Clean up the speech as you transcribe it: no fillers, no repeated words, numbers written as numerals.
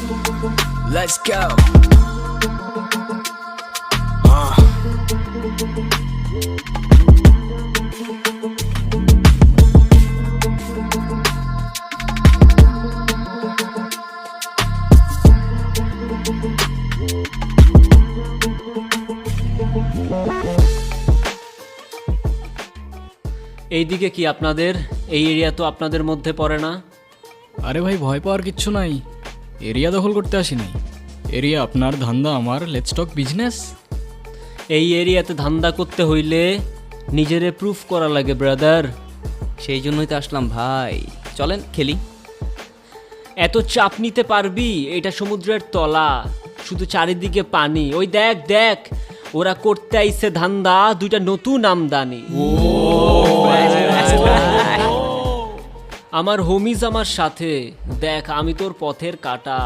Let's go. এইদিকে কি আপনাদের? এই এরিয়া তো আপনাদের মধ্যে পড়ে না। আরে ভাই, ভয় পাওয়ার কিচ্ছু নাই। এরিয়া দখল করতে আসি নাই। এরিয়া আপনার, ধান্দা আমার। Let's talk business. এই এরিয়াতে ধান্দা করতে হইলে নিজেরে প্রুফ করা লাগে ব্রাদার। সেই জন্যই তো আসলাম ভাই, চলেন খেলি। এত চাপ নিতে পারবি? এটা সমুদ্রের তলা, শুধু চারিদিকে পানি। ওই দেখ দেখ, ওরা করতে আইছে ধান্দা, দুইটা নতুন আমদানি। আমার হোমিজ আমার সাথে, দেখ আমি তোর পথের কাটা।